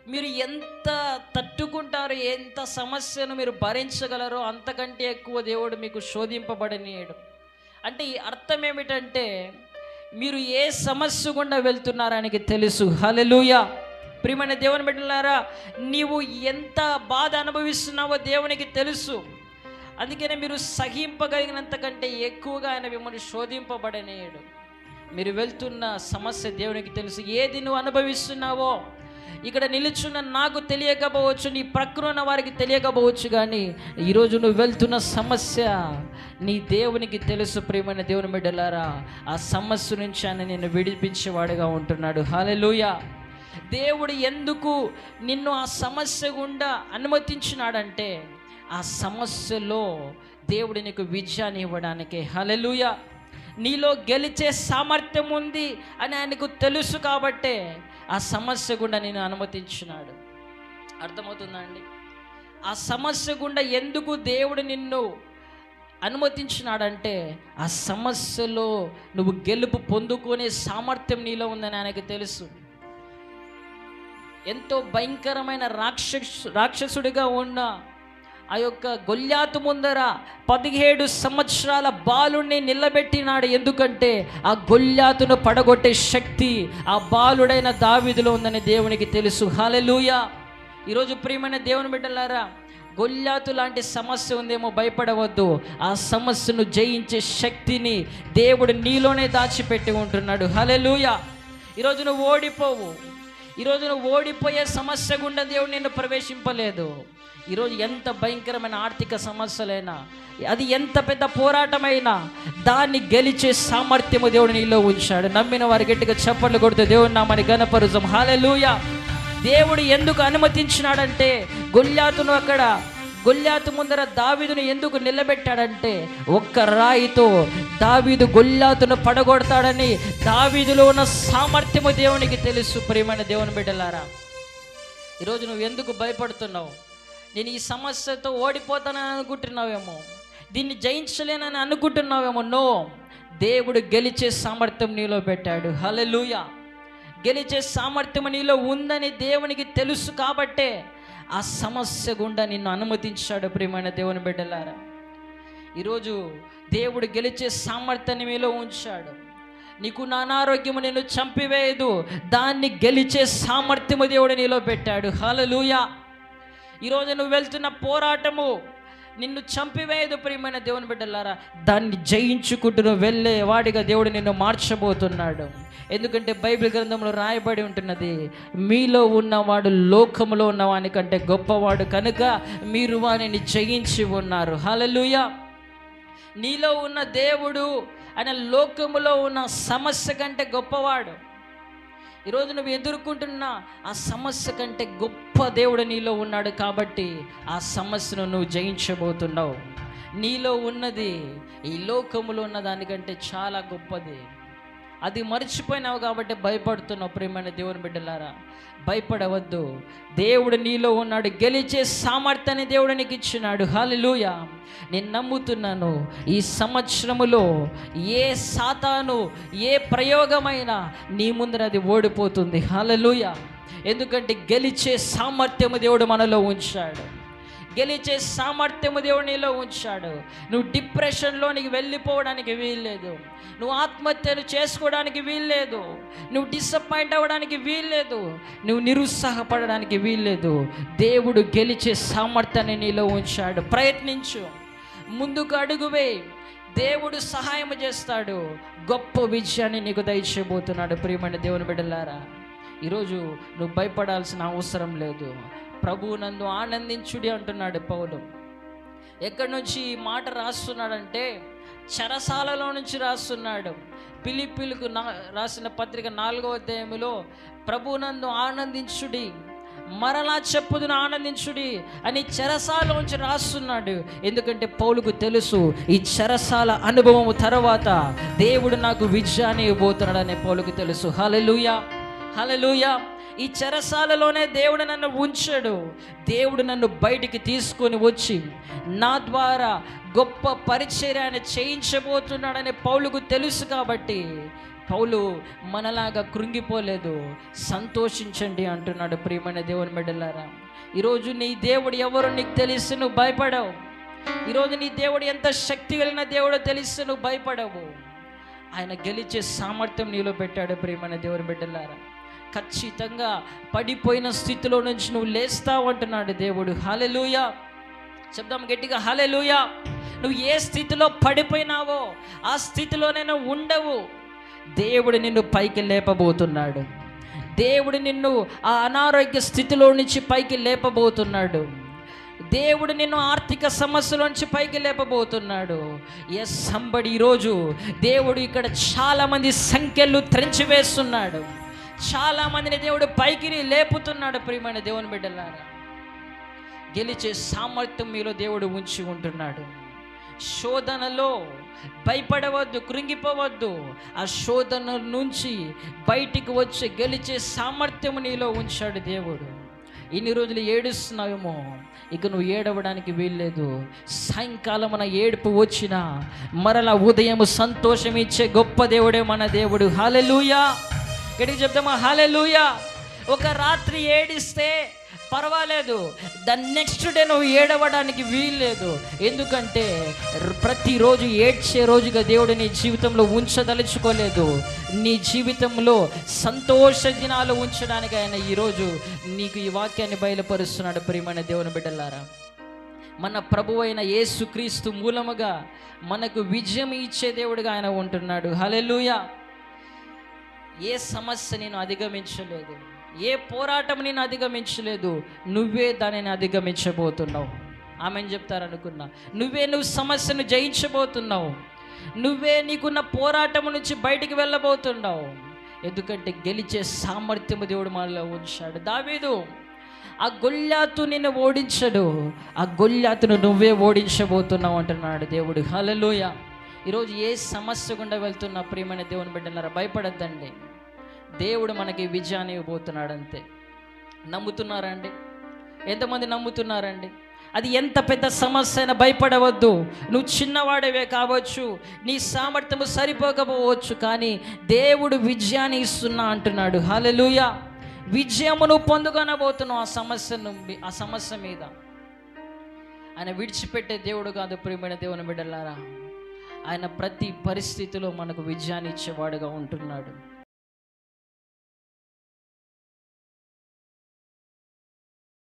మీరు ఎంత తట్టుకుంటారో, ఎంత సమస్యను మీరు భరించగలరో అంతకంటే ఎక్కువ దేవుడు మీకు శోధింపబడనీయడు. అంటే ఈ అర్థం ఏమిటంటే, మీరు ఏ సమస్య గుండా వెళ్తున్నారో ఆయనకి తెలుసు. హల్లెలూయా. ప్రియమైన దేవుని బిడ్డలారా, నీవు ఎంత బాధ అనుభవిస్తున్నావో దేవునికి తెలుసు. అందుకనే మీరు సహింపగలిగినంత కంటే ఎక్కువగా ఆయన మిమ్మల్ని శోధింపబడనీయడు. మీరు వెళ్తున్న సమస్య దేవునికి తెలుసు. ఏది నువ్వు అనుభవిస్తున్నావో ఇక్కడ నిలుచున్న నాకు తెలియకపోవచ్చు, నీ ప్రక్కన ఉన్న వారికి తెలియకపోవచ్చు, కానీ ఈరోజు నువ్వు వెళ్తున్న సమస్య నీ దేవునికి తెలుసు. ప్రియమైన దేవుని బిడ్డలారా, ఆ సమస్య నుంచి ఆయన నిన్ను విడిపించేవాడుగా ఉంటున్నాడు. హల్లెలూయా. దేవుడు ఎందుకు నిన్ను ఆ సమస్య గుండా అనుమతించినాడంటే, ఆ సమస్యలో దేవుడు నీకు విజయాన్ని ఇవ్వడానికే. హల్లెలూయా. నీలో గెలిచే సామర్థ్యం ఉంది అని ఆయనకు తెలుసు కాబట్టే ఆ సమస్య గుండా నేను అనుమతించినాడు. అర్థమవుతుందండి? ఆ సమస్య గుండా ఎందుకు దేవుడు నిన్ను అనుమతించినాడంటే, ఆ సమస్యలో నువ్వు గెలుపు పొందుకునే సామర్థ్యం నీలో ఉందని ఆయనకు తెలుసు. ఎంతో భయంకరమైన రాక్షసుడిగా ఉన్న ఆ యొక్క గొల్యాతు ముందర 17 సంవత్సరాల బాలుడిని నిలబెట్టినాడు. ఎందుకంటే ఆ గొల్యాతును పడగొట్టే శక్తి ఆ బాలుడైన దావీదులో ఉందని దేవునికి తెలుసు. హల్లెలూయా. ఈరోజు ప్రియమైన దేవుని బిడ్డలారా, గొల్యాతు లాంటి సమస్య ఉందేమో, భయపడవద్దు. ఆ సమస్యను జయించే శక్తిని దేవుడు నీలోనే దాచిపెట్టి ఉంటున్నాడు. హల్లెలూయా. ఈరోజు నువ్వు ఓడిపోవు. ఈరోజు నువ్వు ఓడిపోయే సమస్య గుండా దేవుడు నిన్ను ప్రవేశింపలేదు. ఈరోజు ఎంత భయంకరమైన ఆర్థిక సమస్యలైనా, అది ఎంత పెద్ద పోరాటమైనా దాన్ని గెలిచే సామర్థ్యము దేవుడు నీలో ఉంచాడు. నమ్మిన వారి గట్టిగా చప్పట్లు కొడితే దేవుని నామని ఘనపరుస్తాం. హల్లెలూయా. దేవుడు ఎందుకు అనుమతించినాడంటే, గొల్యాతు ముందర దావీదును ఎందుకు నిలబెట్టాడంటే, ఒక్క రాయితో దావీదు గొల్యాతును పడగొడతాడని దావీదులో ఉన్న సామర్థ్యము దేవునికి తెలుసు. ప్రియమైన దేవుని బిడ్డలారా, ఈరోజు నువ్వు ఎందుకు భయపడుతున్నావు? నేను ఈ సమస్యతో ఓడిపోతానని అనుకుంటున్నావేమో, దీన్ని జయించలేనని అనుకుంటున్నావేమో. నో, దేవుడు గెలిచే సామర్థ్యం నీలో పెట్టాడు. హల్లెలూయా. గెలిచే సామర్థ్యం నీలో ఉందని దేవునికి తెలుసు కాబట్టే ఆ సమస్య గుండా నిన్ను అనుమతించాడు. ప్రియమైన దేవుని బిడ్డలారా, ఈరోజు దేవుడు గెలిచే సామర్థ్యాన్ని మీలో ఉంచాడు. నీకు నా అనారోగ్యము నిన్ను చంపివేయదు, దాన్ని గెలిచే సామర్థ్యము దేవుడు నీలో పెట్టాడు. హల్లెలూయా. ఈరోజు నువ్వు వెళ్తున్న పోరాటము నిన్ను చంపివేయదు. ప్రియమైన దేవుని బిడ్డలారా, దాన్ని జయించుకుంటూ నువ్వు వెళ్ళే వాడిగా దేవుడు నిన్ను మార్చబోతున్నాడు. ఎందుకంటే బైబిల్ గ్రంథంలో రాయబడి ఉంటున్నది, మీలో ఉన్నవాడు లోకములో ఉన్నవాని కంటే గొప్పవాడు కనుక మీరు వానిని జయించి ఉన్నారు. హల్లెలూయా. నీలో ఉన్న దేవుడు ఆయన లోకములో ఉన్న సమస్య కంటే గొప్పవాడు. ఈరోజు నువ్వు ఎదుర్కొంటున్న ఆ సమస్య కంటే గొప్ప దేవుడు నీలో ఉన్నాడు కాబట్టి ఆ సమస్యను నువ్వు జయించబోతున్నావు. నీలో ఉన్నది ఈ లోకములో ఉన్న దానికంటే చాలా గొప్పది. అది మర్చిపోయినావు కాబట్టి భయపడుతున్నావు. ప్రియమైన దేవుని బిడ్డలారా, భయపడవద్దు. దేవుడు నీలో ఉన్నాడు. గెలిచే సామర్థ్యాన్ని దేవుడు నీకు ఇచ్చినాడు. హల్లెలూయా. నేను నమ్ముతున్నాను, ఈ సంవత్సరములో ఏ సాతాను ఏ ప్రయోగమైనా నీ ముందర అది ఓడిపోతుంది. హల్లెలూయా. ఎందుకంటే గెలిచే సామర్థ్యము దేవుడు మనలో ఉంచాడు. గెలిచే సామర్థ్యము దేవుడు నీలో ఉంచాడు. నువ్వు డిప్రెషన్లోనికి వెళ్ళిపోవడానికి వీల్లేదు. నువ్వు ఆత్మహత్యలు చేసుకోవడానికి వీల్లేదు. నువ్వు డిసప్పాయింట్ అవ్వడానికి వీల్లేదు. నువ్వు నిరుత్సాహపడడానికి వీల్లేదు. దేవుడు గెలిచే సామర్థ్యాన్ని నీలో ఉంచాడు. ప్రయత్నించు, ముందుకు అడుగువే. దేవుడు సహాయం చేస్తాడు. గొప్ప విజయాన్ని నీకు దయచేయబోతున్నాడు. ప్రియమైన దేవుని బిడ్డలారా, ఈరోజు నువ్వు భయపడాల్సిన అవసరం లేదు. ప్రభువు నందు ఆనందించుడి అంటున్నాడు పౌలు. ఎక్కడి నుంచి ఈ మాట రాస్తున్నాడంటే, చెరసాలలో నుంచి రాస్తున్నాడు. ఫిలిప్పీలకు రాసిన పత్రిక 4వ అధ్యాయములో ప్రభువు నందు ఆనందించుడి, మరలా చెప్పుదును ఆనందించుడి అని చెరసాలలోంచి రాస్తున్నాడు. ఎందుకంటే పౌలుకు తెలుసు, ఈ చెరసాల అనుభవం తర్వాత దేవుడు నాకు విజయాన్ని ఇవ్వబోతున్నాడని పౌలుకు తెలుసు. హల్లెలూయా. హల్లెలూయా. ఈ చెరసాలలోనే దేవుడు నన్ను ఉంచాడు. దేవుడు నన్ను బయటికి తీసుకొని వచ్చి నా ద్వారా గొప్ప పరిచర్యను చేయించబోతున్నాడని పౌలుకు తెలుసు కాబట్టి పౌలు మనలాగా కృంగిపోలేదు, సంతోషించండి అంటున్నాడు. ప్రియమైన దేవుని బిడ్డలారా, ఈరోజు నీ దేవుడు ఎవరో నీకు తెలిసి నువ్వు భయపడవు. ఈరోజు నీ దేవుడు ఎంత శక్తి కలిగిన దేవుడో తెలిసి నువ్వు భయపడవు. ఆయన గెలిచే సామర్థ్యం నీలో పెట్టాడు. ప్రియమైన దేవుని బిడ్డలారా, ఖచ్చితంగా పడిపోయిన స్థితిలో నుంచి నువ్వు లేస్తావు అంటున్నాడు దేవుడు. హల్లెలూయా చెప్దాం గట్టిగా, హల్లెలూయా. నువ్వు ఏ స్థితిలో పడిపోయినావో ఆ స్థితిలోనే నువ్వు ఉండవు. దేవుడు నిన్ను పైకి లేపబోతున్నాడు. దేవుడు నిన్ను ఆ అనారోగ్య స్థితిలో నుంచి పైకి లేపబోతున్నాడు. దేవుడు నిన్ను ఆర్థిక సమస్యల నుంచి పైకి లేపబోతున్నాడు. ఎస్ సంబడి, ఈరోజు దేవుడు ఇక్కడ చాలామంది సంఖ్యలు త్రెంచివేస్తున్నాడు. చాలామందిని దేవుడు పైకి లేపుతున్నాడు. ప్రియమైన దేవుని బిడ్డలారా, గెలిచే సామర్థ్యం మీలో దేవుడు ఉంచి ఉంటున్నాడు. శోధనలో భయపడవద్దు, కృంగిపోవద్దు. ఆ శోధన నుంచి బయటికి వచ్చి గెలిచే సామర్థ్యం నీలో ఉంచాడు దేవుడు. ఇన్ని రోజులు ఏడుస్తున్నావేమో, ఇక నువ్వు ఏడవడానికి వీల్లేదు. సాయంకాలం మన ఏడుపు వచ్చినా మరలా ఉదయం సంతోషం ఇచ్చే గొప్ప దేవుడే మన దేవుడు. హల్లెలూయా గట్టిగా చెప్తామా, హల్లెలూయా. ఒక రాత్రి ఏడిస్తే పర్వాలేదు, ద నెక్స్ట్ డే నువ్వు ఏడవడానికి వీల్లేదు. ఎందుకంటే ప్రతిరోజు ఏడ్చే రోజుగా దేవుడు నీ జీవితంలో ఉంచదలుచుకోలేదు. నీ జీవితంలో సంతోష దినాలు ఉంచడానికి ఆయన ఈరోజు నీకు ఈ వాక్యాన్ని బయలుపరుస్తున్నాడు. ప్రియమైన దేవుని బిడ్డలారా, మన ప్రభువైన యేసుక్రీస్తు మూలముగా మనకు విజయం ఇచ్చే దేవుడిగా ఆయన ఉంటున్నాడు. హల్లెలూయా. ఏ సమస్య నేను అధిగమించలేదు, ఏ పోరాటం నేను అధిగమించలేదు, నువ్వే దానిని అధిగమించబోతున్నావు. ఆమెను చెప్తారనుకున్నా, నువ్వు సమస్యను జయించబోతున్నావు. నువ్వే నీకున్న పోరాటం నుంచి బయటికి వెళ్ళబోతున్నావు. ఎందుకంటే గెలిచే సామర్థ్యము దేవుడు మనలో ఉంచాడు. దావీదు ఆ గొల్యాతు నిన్ను ఓడించడు, ఆ గొల్యాతును నువ్వే ఓడించబోతున్నావు అంటున్నాడు దేవుడు. హల్లెలూయా. ఈరోజు ఏ సమస్య గుండా వెళ్తున్నా ప్రియమైన దేవుని బిడ్డలారా, భయపడద్దండి. దేవుడు మనకి విజయాన్ని ఇవ్వబోతున్నాడు. అంతే. నమ్ముతున్నారండి? ఎంతమంది నమ్ముతున్నారండి? అది ఎంత పెద్ద సమస్య అయినా భయపడవద్దు. నువ్వు చిన్నవాడవే కావచ్చు, నీ సామర్థ్యము సరిపోకపోవచ్చు, కానీ దేవుడు విజయాన్ని ఇస్తున్నా అంటున్నాడు. హల్లెలూయా. విజయము నువ్వు పొందుకొనబోతున్నావు ఆ సమస్య మీద. ఆయన విడిచిపెట్టే దేవుడు కాదు. ప్రియమైన దేవుని బిడ్డలారా, ఆయన ప్రతి పరిస్థితిలో మనకు విజయాన్ని ఇచ్చేవాడుగా ఉంటున్నాడు.